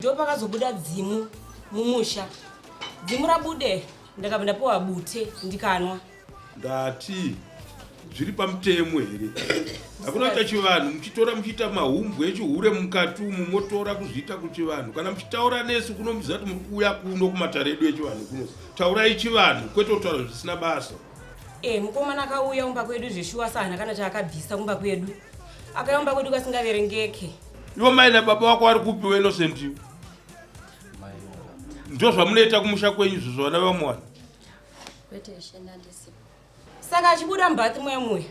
Ndopa kazobuda dzimu mumusha. Dzimu rabude ndakabva ndapiwa bute ndikanwa. Ndati zviri pamutemo here. Hakuna chachivanhu muchitora muchiita mahumbu echihure mukati umu motora kuzviita kuchivanhu. Kana muchitaura nesu kunomudza kuti muri kuuya kuno kumatare edu echivanhu kuno. Taurai chivanhu kwete kutaura zvisina basa. Mukomana akauya kumba kwedu zveshuwa sana kana chaakabvisa kumba kwedu. Akauya kumba kwedu kasingaverengeke. Ivo mai nababa wako vari kupiwa Innocent ivo. Ndo zvamunoita kumusha kwenyu zvozvana vamwana. Saka achibuda mbathi mwemuya.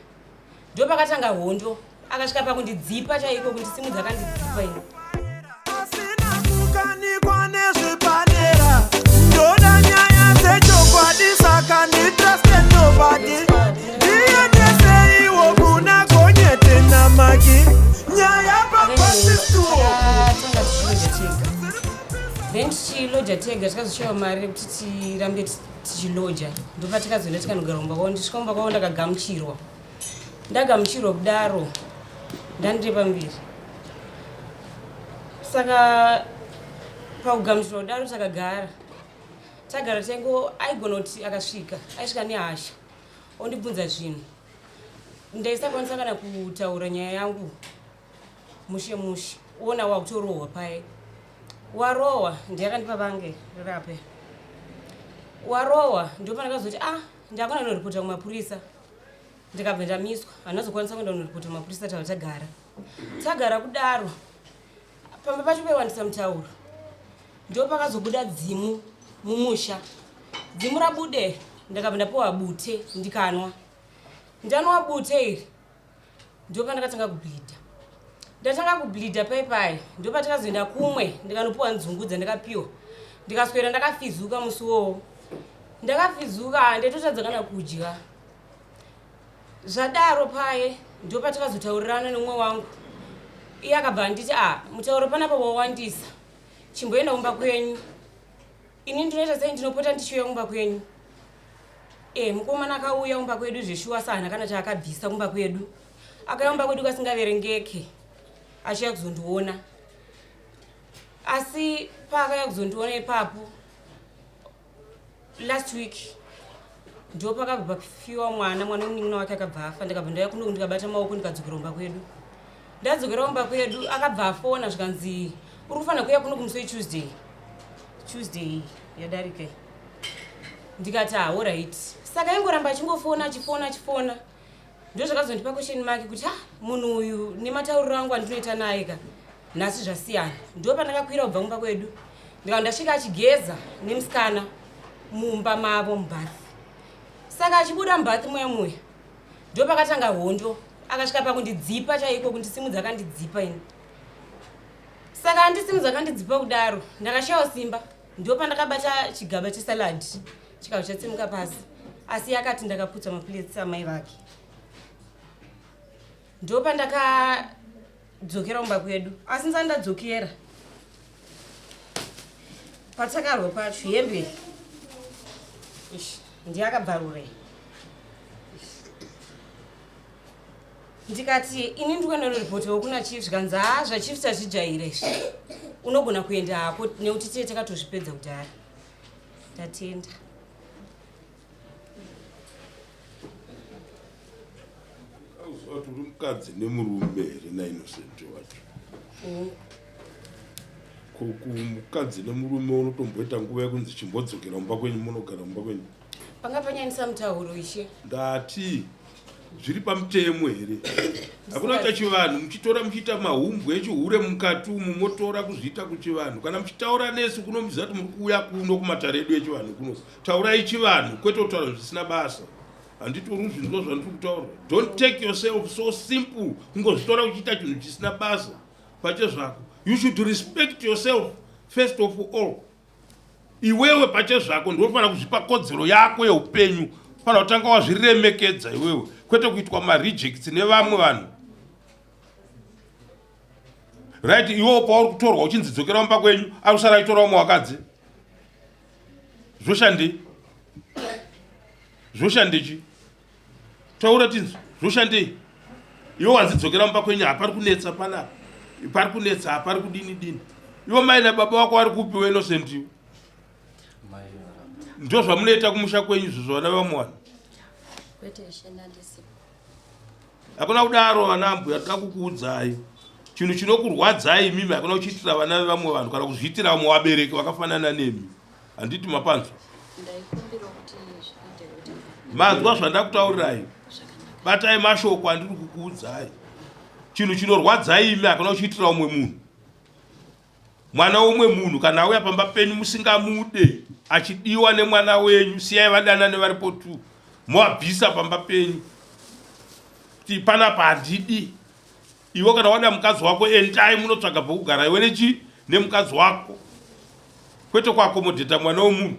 Ndo pakatanga hondo. Akasvika pakundidzipa chaiko kuti simu dzakandidzipa ino. Asina kukanikwa nezvepadera. Ndoda nyaya dzechokwadi saka nditrusted nobody. Ndiendeseiwo kuna gonyete namaki. Nyaya papasistuwo. Then tichiloja tega tikazoshayiwa mari yekuti tirambe tichiloja. Ndopa tikazoenda tikanogara kumba kwavo. Ndisvika kumba kwavo ndakagamuchirwa. Ndagamuchirwa kudaro ndandiri pamberi. Saka pakugamuchirwa kudaro takagara. Tagara tengo aigona kuti akasvika. Aisvika nehasha. Ondibvunza zvinhu. Ndaisakwanisa kana kutaura nyaya yangu mushe. Ona wakutorohwa paye. Warohwa ndiyakandipa bange rape. Warohwa ndipo ndakazoti ndakona noripota kumapurisa. Ndikabva ndamiswa. Handazokwanisa kuenda kunoripota kumapurisa tagara. Tagara kudaro. Pamba pacho paiwandisa mutauro. Ndipo pakazobuda dzimu mumusha. Dzimu rabude ndakabva ndapiwa bute ndikanwa. Ndanwa bute iri. Ndipo pandakatanga kubhidha. Ndatanga kubhidha paipai. Ndipo patakazoenda kumwe ndikanopiwa nzungu dzandakapiwa. Ndikaswera ndakafizuka musi wowo. Ndakafizuka ndetotadza kana kudya. Zvadaro paye ndipo patakazotaurirana nomwe wangu. Iye akabva anditi mutauro panapa wawandisa. Chimboenda kumba kwenyu. Ini ndinoita sei ndinopota ndichiuya kumba kwenyu. Mukomana akauya kumba kwedu zveshuwa sana kana chaakabvisa kumba kwedu. Akauya kumba kwedu kasingaverengeke. Achiya kuzondiona. Asi paakauya kuzondiona ipapo last week ndipo pakabva pafiwa mwana wemunin'ina wake akabva afa. Ndikabva ndauya kuno ndikabata maoko ndikadzokera kumba kwedu. Ndadzokera kumba kwedu akabva afona zvikanzi uri kufanira kuuya kuno kumusi weTuesday yadarika. Ndikati alright. Saka ingoramba achifona. Ndo zvakazondipa question mark kuti munhu uyu nematauriro angu andinoita naye ka nhasi zvasiyana. Ndo pandakakwira kubva kumba kwedu ndikandasvika achigeza nemusikana mumba mavo mubhathi. Saka achibuda mubhathi mwemuya ndo pakatanga hondo. Akasvika pakundidzipa chaiko kuti simu dzakandidzipa ini. Saka handi simu dzakandidzipa kudaro ndakashayiwa simba. Ndo pandakabata chigaba chesalad chikabva chatsemuka pasi. Asi yakati ndakaputsa maplates amai vake. Ndo pandakadzokera kumba kwedu. Asi ndadzokera patakarwa pacho hembe ndiyakabvarure. Ndikati ini ndikuenda noripoti kuna chief zvikanzi zvachief tazvijaire unogona kuenda hako nekuti tiye takatozvipedza kudhara. Ndatenda. Uri mukadzi nemurume here naInnocent wacho. Mukadzi nemurume unotomboita nguva yekunzi chimbodzokera kumba kwenyu munogara kumba kwenyu. Panga panyanisa mutauro ishe. Ndati zviri pamutemo here. Hakuna chachivanhu muchitora muchiita mahumbu echihure mukati umu motora kuzviita kuchivanhu. Kana muchitaura nesu kunomudza kuti muri kuuya kuno kumatare edu echivanhu kuno. Taurai chivanhu kwete kutaura zvisina basa. Handiti uri zvinhu zvandiri kutaura. Don't take yourself so simple. Kungozvitora kuchiita chinhu chisina basa pache zvako. You should respect yourself first of all. Iwewe pache zvako ndofanira kuzvipa kodzero yako yeupenyu. Fanira kutanga wazviremekedza iwewe kwete kuitwa marejects nevamwe vanhu. Right, iwewe pauri kutorwa uchinzi dzokera kumba kwenyu akusara aitora umwe wakadzi. Zvoshandechi. Taura tinzi zvoshandei. Iwe wanzidzokera kumba kwenyu hapari kunetsa panapa. Pari kunetsa hapari kudini. iwo mai nababa wako vari kupiwa Innocent iwo ndo zvamunoita kumusha kwenyu zvozvana vamwana hakuna kudaro vana mbuya toda kukuudzai chinhu chinokurwadzai mimi hakuna kuchiitira vana vevamwe vanhu kana kuzviitira vamwe vabereki vakafanana nemi handiti mapanzwa manzwa zvandakutaurirai batai mashoko andiri kukuudzai chinhu chinorwadzai imi hakuna kuchiitira umwe munhu mwana womwe munhu kana auya pamba penyu musingamude achidiwa nemwana wenyu siyai vadana nevaripo tu moabvisa pamba penyu kuti panapa handidi iwe kana wada mukadzi wako endai munotsvaga pokugara iwe nechi nemukadzi wako kwete kuakomodheta mwana womunhu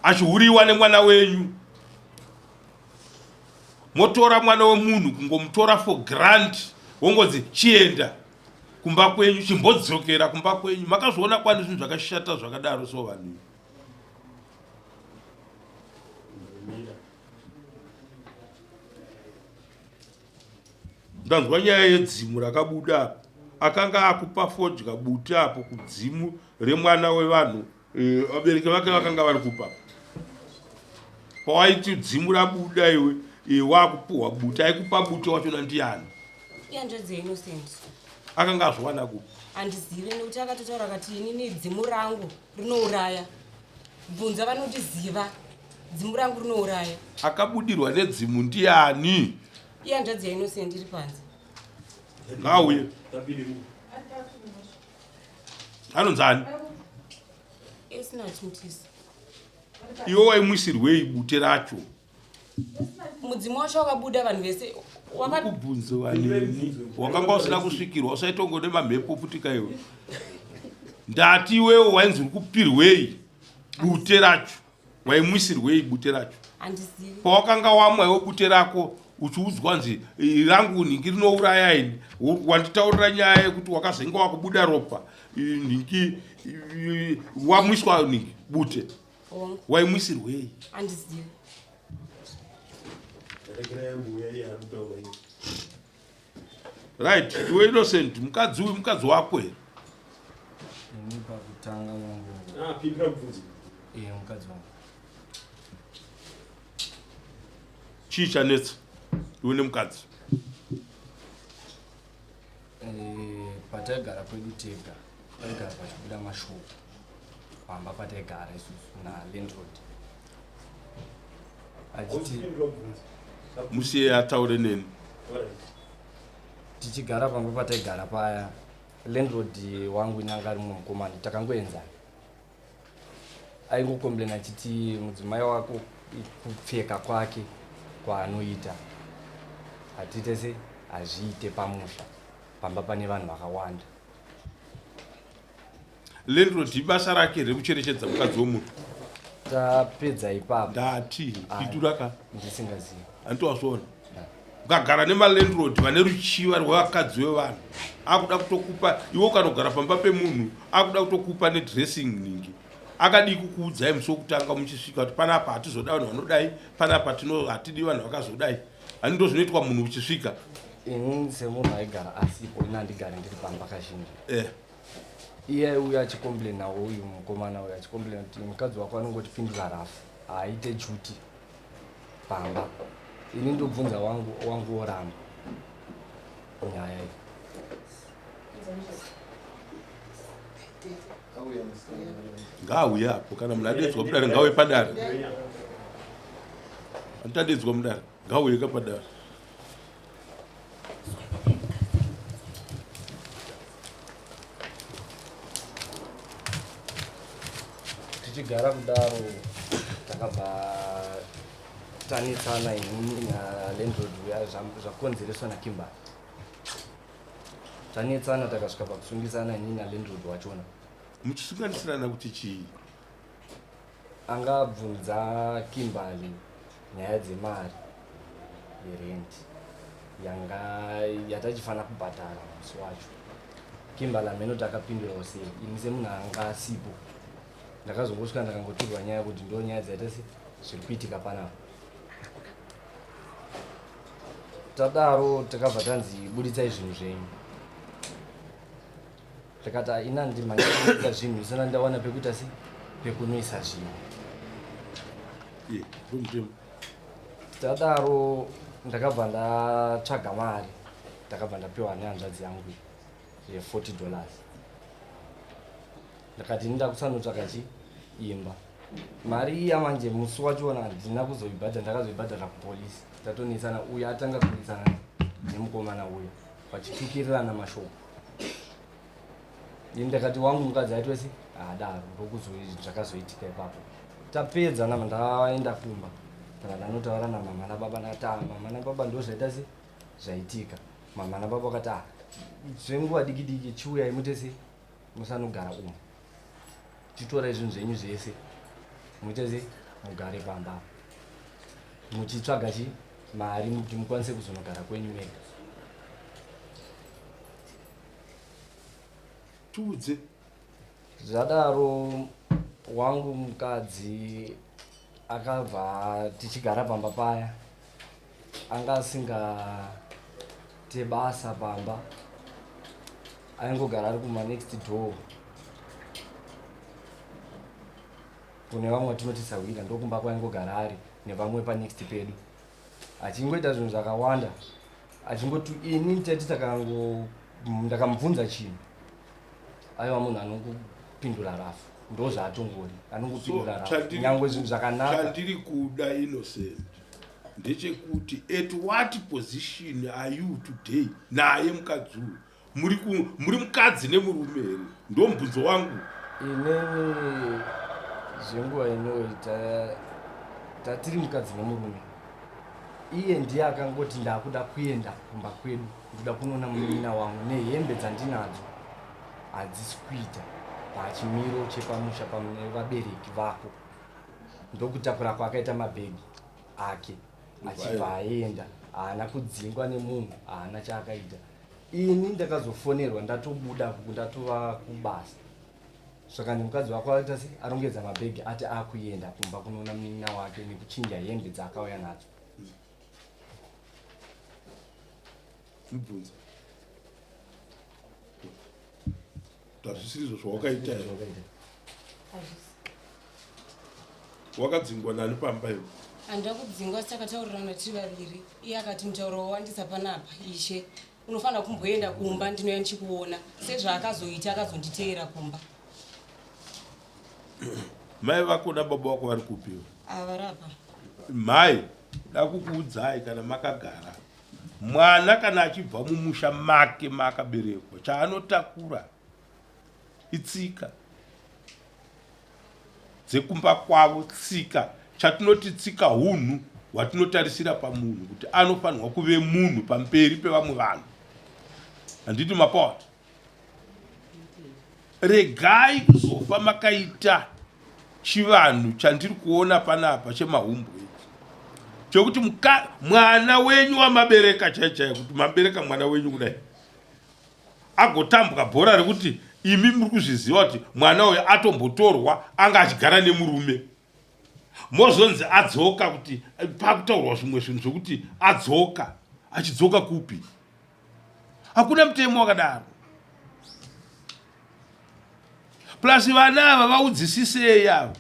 achihuriwa nemwana wenyu motora mwana wemunhu kungomutora for grant wongodzi chienda kumba kwenyu chimbodzokera kumba kwenyu makazviona kwani zvinhu zvakashata zvakadaro so vanhu ndanzwa nyaya yedzimu rakabuda apo akanga akupa fodya buti apo kudzimu remwana wevanhu vabereki vake vakanga vari kupa pawaiti dzimu rabuda iwe wakupuhwa buti aikupa buti wachona ndiani iyanjodzi Innocent akanga azviwana kupi handizivi nekuti akatotaura akati inini dzimu rangu rinouraya bvunza vanotiziva dzimu rangu rinouraya akabudirwa nedzimu ndiani iyanjodzi Innocent iri panze ngauye anonzani esinachimutisi iwe waimwisirwei bute racho mudzimu wacho wakabuda vanhu vese kubvunziwa neni wakanga usina kusvikirwa usaitongo nemamhepo futika iwe ndati iwewo wainzi uri kupirwei bute racho waimwisirwei bute racho handizivi pawakanga wamwaiwo bute rako uchiudzwa nzi rangu ningi rinouraya ini wanditaurira nyaya yekuti wakazenga wakubuda ropa ningi wamwiswa ningi bute waimwisirwei handizivi right iwe Innocent mukadzi uyu mukadzi wako here pakutanga mukadzi wangu chii chanetsa iwe nemukadzi pataigara kwedu tega taigara pachibuda mashoko pamba pataigara isusu nalandlord achiti musiye ataure neni tichigara pamba pataigara paya landlord wangu inanga ari mumwe mukomana takangoenzana aingokomblena achiti mudzimai wako kupfeka kwake kwaanoita hatite se hazviite pamusha pamba pane vanhu vakawanda landlord ibasa rake rekucherechedza mukadzi womunhu tapedza ipapo ndati pituraka ndisingazivi anditowasvona ukagara nemalandlord vane ruchiva rwevakadzi vevanhu akuda kutokupa iwe ukanogara pamba pemunhu akuda kutokupa nedressing ningi akadi kukuudzai musi wokutanga muchisvika kuti panapa hatizoda vanhu vanodai panapa hatidi vanhu vakazodai hani ndo zvinoitwa munhu uchisvika ini semunhu aigara asipo ina handigari ndiri pamba kazhinji iye uyo achikomblena uyu mukomana uyu achikomblena kuti mukadzi wako anongotipindura rafu haaite juti pamba ini ndobvunza wangu oramba nyaya iyi ngauye apo kana munhu adedzwa mudare ngauye padare anditadedzwa mudare ngauye kapadare tichigara kudaro takabva tanetsana inini nalandlord uya zvakonzereswa nakimbali tanetsana takasvika pakusungisana inini nalandlord wachona muchisunganisirana kuti chii angabvunza kimbali nyaya dzemari yerenti yatachifana kubhadhara musi wacho kimbali ameno takapindurawo sei ini semunhu anga asipo ndakazongosvika ndakangotirwa nyaya kuti ndo nyaya dzaita se zviri kuitika panapa tadaro takabva tanzi buditsai zvinhu zvenyu ndikati ina ndimanyika zvinhu zvisina ndawana pekuita sei pekunoisa zvinhu. Tadaro ndakabva ndatsvaga mari, ndakabva ndapiwa nehanzvadzi yangu $40. Ndakati ndida kusanotsvaga imba. Mari iya manje musi wachona handina kuzoibhadhara, ndakazoibhadhara kupolisi. Tatonesana uyo atanga kunesana nemukomana uyo vachitukirirana mashoko. Ndakati wangu mukadzi aitwe sei daro zvakazoitika ipapo. Tapedza nama ndaenda kumba. Ndanotaura namama nababa ndakati mama nababa ndo zvaita sei zvaitika. Mama nababa vakati zvenguva diki diki chiuyai muite sei musanogara umo. Titora zvinhu zvenyu zvese muite sei mugare pamba. Muchitsvaga mari kuti mukwanise kuzonogara kwenyu mega. Tudze zvadaro wangu mukadzi akabva tichigara pamba paya, anga asingate basa pamba, aingogara ari kuma next door kune vamwe tinoti sawira, ndokumba kwaingogara ari nevamwe pa next pedu, achingoita zvinhu zvakawanda, achingoti ini nditati ndakamubvunza chinhu, aiwa munhu anongopindura rafu, ndo zvaatongori anongopindura rafu nyangwe zvinhu zvakanaka. Chandiri kuda Innocent ndechekuti at what position are you today naye mukadzi uyu? Muri mukadzi nemurume here? Ndo mubvunzo wangu. Inini zvenguva inoita tatiri mukadzi nemurume, iye ndiye akangoti ndakuda kuenda kumba kwedu, ndoda kunoona munin'ina wangu nehembe dzandinadzo hadzisi kuita pachimiro chepamusha pamune vabereki vako. Ndokutakura kwakaita mabhegi ake achibva aenda, haana kudzingwa nemunhu, haana chaakaita. Ini ndakazofonerwa ndatobuda ndatova kubasa, saka nemukadzi wako aita sei arongedza mabhegi ati akuenda kumba kunoona munin'ina wake nekuchinja hembe dzaakauya nadzo. Mubvunza tazvisizvo zvawakaita here? Wakadzingwa nani pamba iwe? Handina kudzingwa, asi takataurirana tiri vaviri. Iye akati mutauro wawandisa panapa ishe unofanira kumboenda kumba ndinouya ndichikuona, sezvaakazoita akazonditeera kumba. Mai vako nababa vako vari kupiwa? Avarapa. Mai dakukuudzai kana makagara, mwana kana achibva mumusha make maakaberekwa, chaanotakura itsika dzekumba kwavo, tsika chatinoti tsika hunhu hwatinotarisira pamunhu kuti anofanirwa kuve munhu pamberi pevamwe vanhu. Handiti mapota? Regai kuzofa makaita chivanhu chandiri kuona panapa chemahumbu ichi, chokuti mwana wenyu wamabereka chaichai, kuti mabereka mwana wenyu kudai agotambwa bhora rekuti imi muri kuzviziva kuti mwana uyu atombotorwa anga achigara nemurume, mozonzi adzoka, kuti pakutaurwa zvimwe zvinhu zvokuti adzoka. Achidzoka kupi? Hakuna mutemo wakadaro. Plus vana ava vaudzisisei ava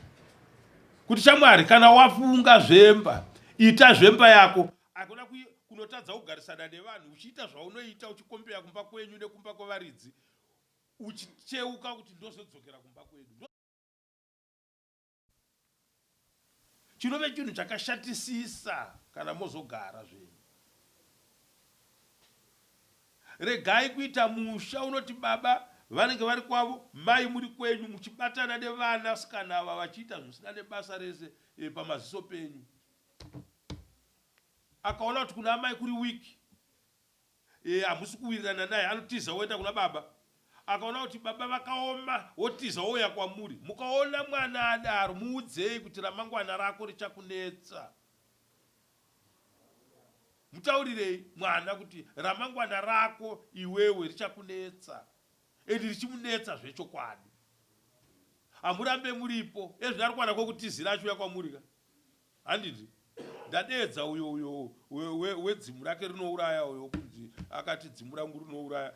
kuti shamwari kana wafunga zvemba, ita zvemba yako. Hakuna kunotadza kugarisana nevanhu uchiita zvaunoita uchikombeya kumba kwenyu nekumba kwavaridzi, uchicheuka kuti ndozodzokera kumba kwedu. Chinove chinhu chakashatisisa kana mozogara zvenyu. Regai kuita musha unoti baba vanenge vari kwavo, mai muri kwenyu, muchibatana nevana sikana ava vachiita zvisina nebasa rese pamaziso penyu. Akaona kuti kuna mai kuri wiki, hamusi kuwirirana naye, anotiza woenda kuna baba. Akaona kuti baba vakaoma, wotiza wouya kwamuri. Mukaona mwana adaro, muudzei kuti ramangwana rako richakunetsa. Mutaurirei mwana kuti ramangwana rako iwewe richakunetsa, edi richimunetsa zvechokwadi. Hamurambe muripo, ezvinari kwana kwokutizira achiuya kwamuri ka? Handiti ndadedza uyo wedzimu rake rinouraya uyo kunzi akati dzimu rangu rinouraya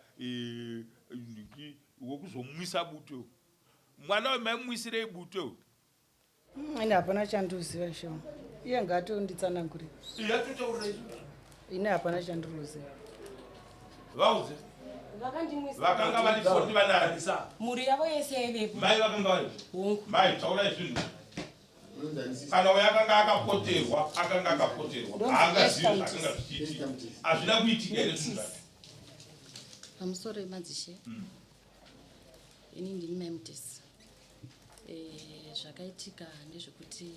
wokuzomwisa buto mwana wemaimwisirei buto ine hapana chandiuziva shoma iye ngaatonditsanangurira ine hapana chandiruziva vauze vakanga vari foti vanani mhuri yavo yese yaivepo mai vakanga vari hongu mai taurai zvinhu kana uyo akanga akapoterwa haangazivi zvakanga zvichiitika hazvina kuitika ere zvinhu pamusoro emadzishe ini ndini maimutesi zvakaitika ndezvekuti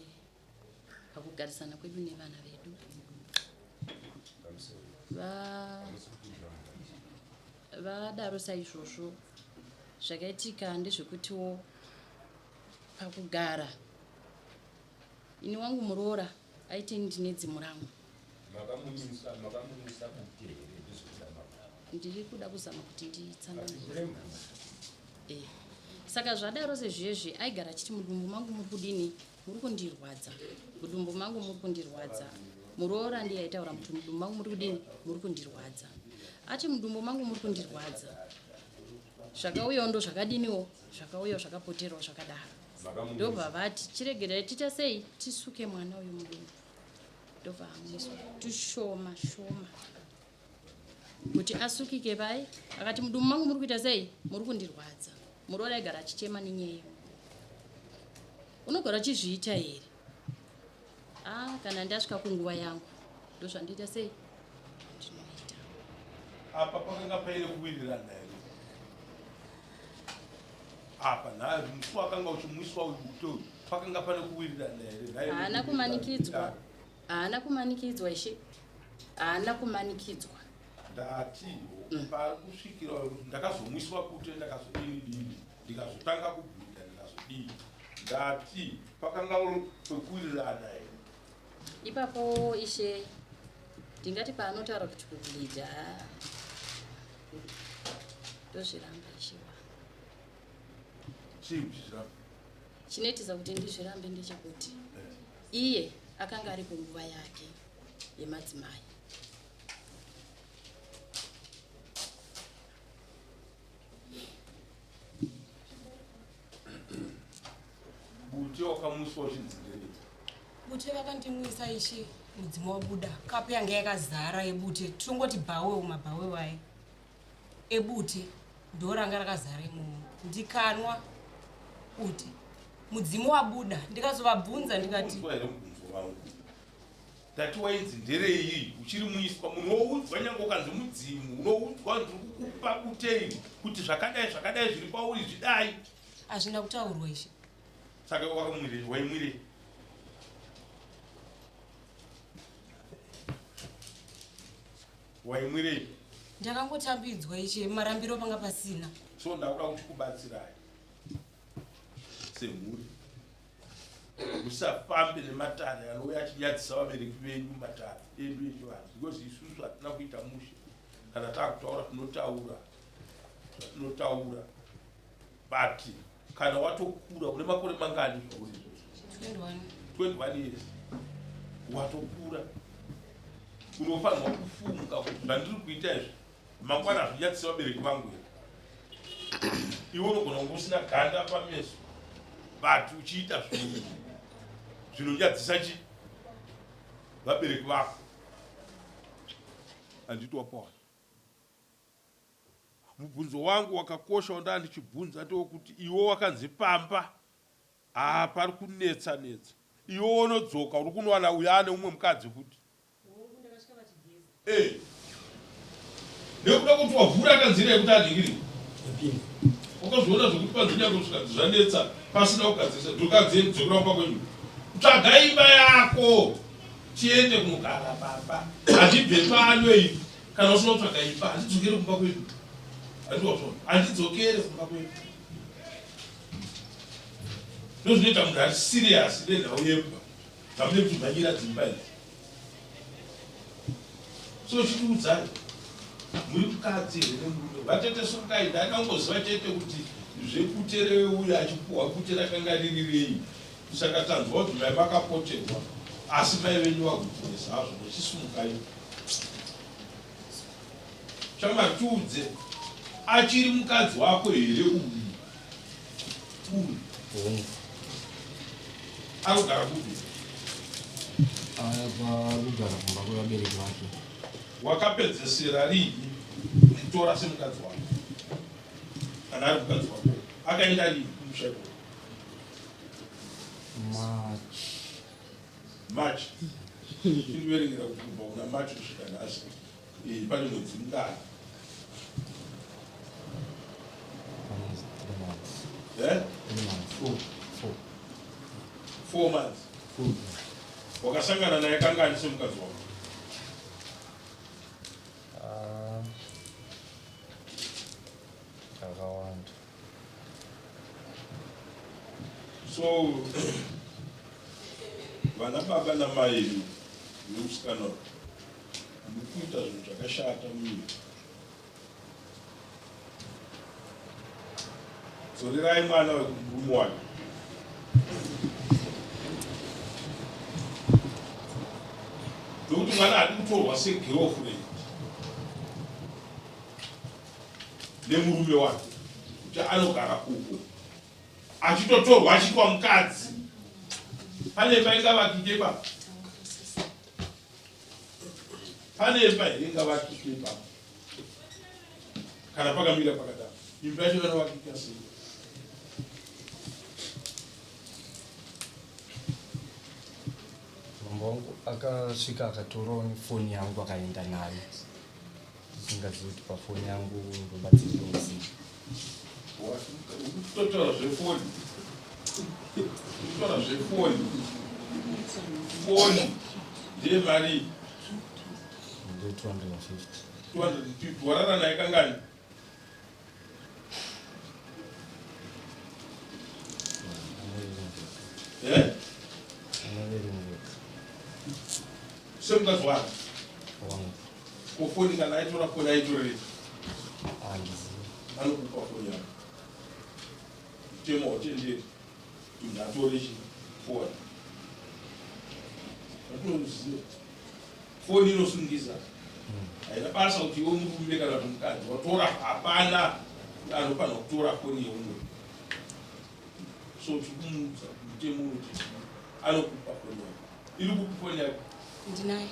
pakugarisana kwedu nevana vedu vadaro saizvozvo zvakaitika ndezvekutiwo pakugara ini wangu muroora aiti ndine dzimu rangu ndiri kuda kuzama kuti nditsanangure saka zvadaro sezvezvi aigara achiti mudumbu mangu muri kudini muri kundirwadza mudumbu mangu muri kundirwadza muroora ndiye aitaura kuti mudumbu mangu muri kudini muri kundirwadza ati mudumbu mangu muri kundirwadza zvakauyawo ndo zvakadiniwo zvakauyawo zvakapoterwa zvakadaro ndobva vati chiregerai tiita sei tisuke mwana uyu mudumbu ndobva amwiswa tishoma shoma kuti asukike pai akati mudumbu mangu muri kuita sei muri kundirwadza muroora aigara achichema nenyaya unogara achizviita here kana ndasvika kunguva yangu ndozvandiita sei ndinoita apa pakanga paine kuwirirana here apa naye musi wakanga uchimwiswa ubuto pakanga pane kuwirirana here haana kumanikidzwa ishe haana kumanikidzwa ndati pakusvikira ndakazomwiswa kuti ndakazodini ndikazotanga kubhuira ndikazodini ndati pakanga pekuwirirana here ipapo ishe ndingati paanotaura kuti kubhidha ndozviramba ishewa chinoitisa kuti ndizvirambe ndechekuti iye akanga ari kunguva yake yemadzimai buti wakamuswa zvinzirei bute vakandimwisa ishe mudzimu wabuda kapu yanga yakazara yebute tongoti bhawewo mabhawewo aya ebute ndoranga rakazara imomo ndikanwa kuti mudzimu wabuda ndikazovabvunza ndikati ndati wainzi nderei uchiri muiswa munoudzwa nyange ukanzi mudzimu unoudzwa ndiri kukupa butei kuti zvakadai zviri pauri zvidai hazvina kutaurwa ishe saka waimwirei waimwirei ndakangotambidzwa ishe marambiro panga pasina so ndakuda kuchikubatsirai semhuri musafambe nematare anouya achinyadzisa vabereki venyu matare edu echivanhu because isusu hatina kuita mushe kana taakutaura tinotaura but kana watokura une makore mangani zvauri 21 years watokura unofanirwa kufunga kuti zvandiri kuita izvi mangwana hazvinyadzisa vabereki vangu iwe unogona kunge usina ganda pameso but uchiita zvinonyadzisa chi vabereki vako handiti wapawana mubvunzo wangu wakakosha wanda ndichibvunza ndewekuti iwe wakanzi pamba pari kunetsa iwe unodzoka uri kunowana uya ane umwe mukadzi kuti nekuda kuti wavhura kanzira yekuti adingiri ukazviona zvokuti panzinyako kusvika zvanetsa pasina kugadzirisa tokadzikuramba kwenyu tsvaga imba yako tiende kunogara baba handibve pano ipi kana usina kutsvaga imba handidzokere kumba kwedu handidzokere kumba kwedu ndozvinoita munhu ari siriasi nenhau yemba hamune kuti mhanyira dzimba idzi so chitiudzai muri mukadzi here nemurume vatetesukai ndakangoziva chete kuti zvekutere uyu achipuhwa kuti rakanga ririrei saka tanzwa kuti mai makapoterwa asi mai venyu vakuponesa hazvo nechisumukai chamatiudze achiri mukadzi wako here uyu arikugara kuti arikugara kumba kwevabereki vake. wakapedzesera rini kutora semukadzi wako kana ari mukadzi wako akaenda rini kumushaiko March inoverengera kuti kubva kuna March kusvika nhasi pane mwedzi mungana 4 months wakasangana naye kangani semukadzi wako akawanda. so vana baba namai vemusikana muri kuita zvinhu zvakashata munyika. dzorerai mwana wekumurume wake ndokuti mwana adi kutorwa segirlfriend nemurume wake kuti anogara uko achitotorwa achiitwa mukadzi. pane imba ingavakike baba, pane imba here ingavakike baba kana pakamira pakadaro imba yacho vanovakika sei? Mama wangu akasvika akatorawo nefoni yangu akaenda nayo, ndisingazivi kuti pafoni yangu ndobatsiriwa sei. Totora zvefoni, totora zvefoni, foni ndiye mari ndo 250. 250 warara naye kangani? semukadzi wake kufoni kana aitora foni aitorerei anokupa foni yako mutemo watenderi kuti munhu atore foni atinoziva foni inosungisa haina basa kuti iwe murume kana kuti mukadzi watora hapana anofanira kutora foni yeumwe. So tikumuudza mutemo uti anokupa foni yako iri kupa foni yako ndinaye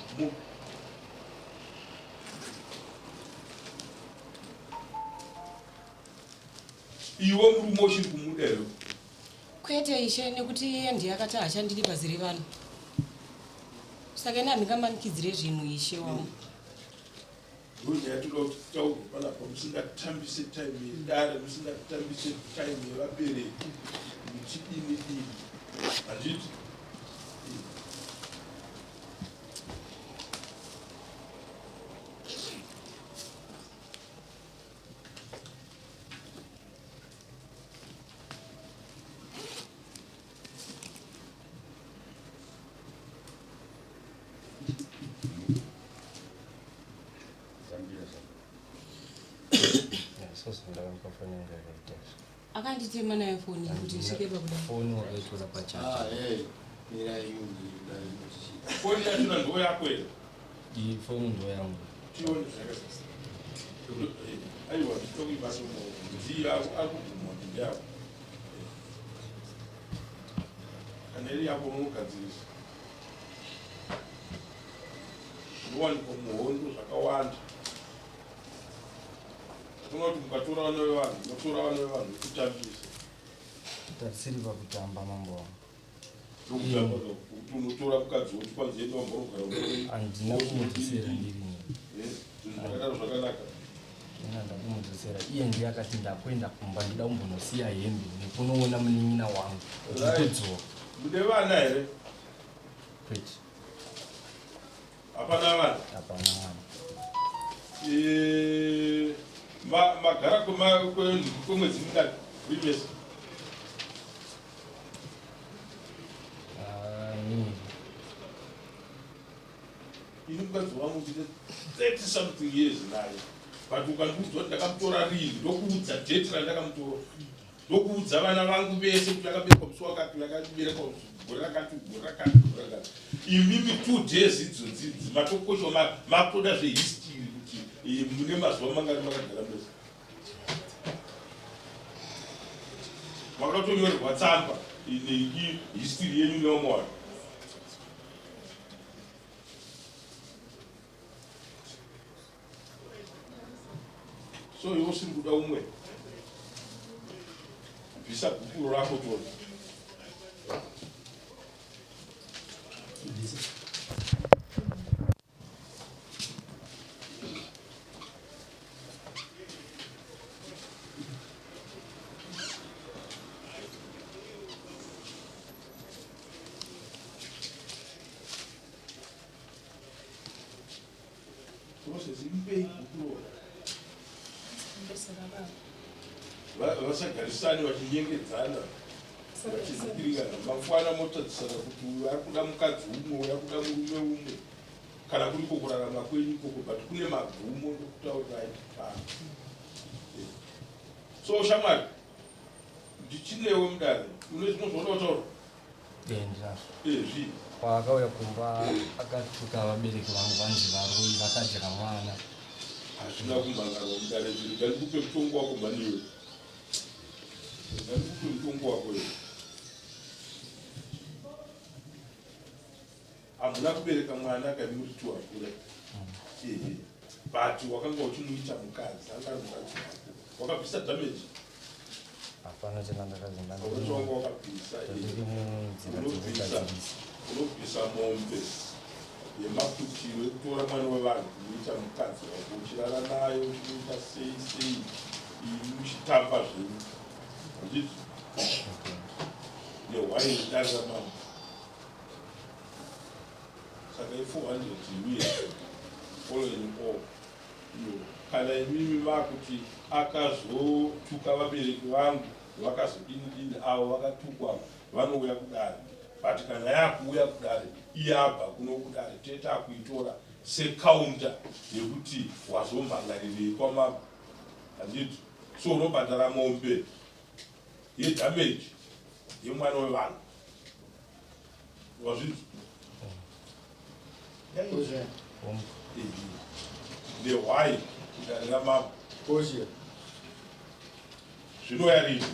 iwe murume uchiri kumudero kwete ishe nekuti iye ndiye akati hashandiri paziri vanhu saka ine handingamanikidzire zvinhu ishe wangu. ndonya yatoda kuti taurwa panapa musingatambise time yedare musingatambise time yevabereki muchidini dini handiti akanditema nayo foni kuti isvike pakuda foni wakaitora pachacha. foni yachona ndo yako here iyi foni ndo yangu tione aiwa titokuibasa ndiye akugumwa ndiyako kana iri yako unogadzirisa zvinowanikwa muhondo zvakawanda. Unoti mukatora vana vevanhu munotora vana vevanhu kutambisa tarisiri pakutamba mambo wangu kuti unotora mukadzi woti kwanzienda wamborogara handina kumudzisera ndirini zvakadaro zvakanaka ina ndakumudzisera iye ndiye akati ndakuenda kumba ndida kumbonosiya hembe nekunoona munin'ina wangu nditodzoka. mune vana here? kwete hapana vana? hapana vana. magara kwemwedzi mingani rimese? ini mukadzi wangu ndine 30 something years naye but ukandiudza kuti ndakamutora rini ndokuudza date randakamutora ndokuudza vana vangu vese kuti vakaberekwa musi wakati vakaberekwa gore rakati gore rakati gore rakati imimi 2 days idzodzidzi matokosho mapoda zvehistory kuti mune mazuva mangari makagara mese Makatonyorwa tsamba ine history yenyu neomwana. So iwo siri kuda umwe. Bvisa bhuku rako tona. Vasagarisani vachinyengedzana vachizikiringana mafana motadzisana kuti uyu ari kuda mukadzi umwe uyu ari kuda murume umwe kana kuriko kurarama kwenyu ikoko but kune mabvumo ndokutaurirai pano. So shamwari ndichinewo mudare une zvimwe zvaunoda kutaura? Ndinazvo. Paakauya kumba akatuka vabereki vangu vanzi varoi vakadyira mwana. Hazvina kumhangarwa mudare zviri ndandikupe mutongo wako maniwe. Ndandikupe mutongo wako iwe. Hamuna kubereka mwana kana kuti wakura. But wakanga uchimuita mukadzi anga mukadzi wako. Wakabvisa damage. Hapana chena ndakazindana. Unochonga wakabvisa. Unobvisa mombe yemaputiro ekutora mwana wevanhu kumuita mukadzi wako uchirara nayo uchimuita sei muchitamba zvenyu handiti nehwaini darira mama saka i400 years following all iyo kana imimi vakuti akazotuka vabereki vangu vakazodini avo vakatukwa vanouya kudare but kana yakuuya kudare iyabva kuno kudare tete akuitora sekaunta yekuti wazomhangarirei kwamama handiti so unobhadhara mombe yedamage yemwana wevanhu wazvinzi nehwai kudarira mama zvinoyarini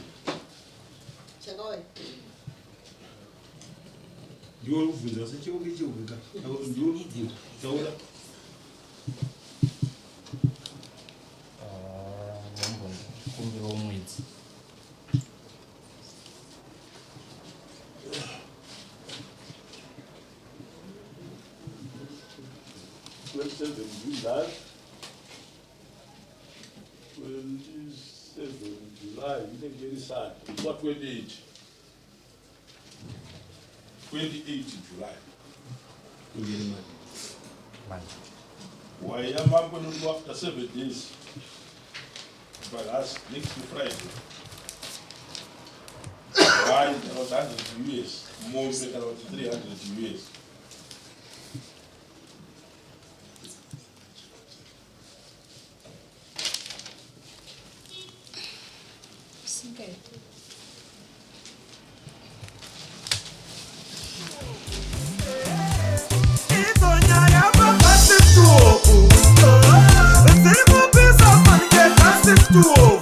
ndiwo ubvunza secheuke cheuka ndiwo taura kumbira umwedzi 27 July 27 July inenge iri sati kwa 28 July kungiri mani wayamambo no after 7 days but that's next to Friday why around 100 years more than around 300 years Tuo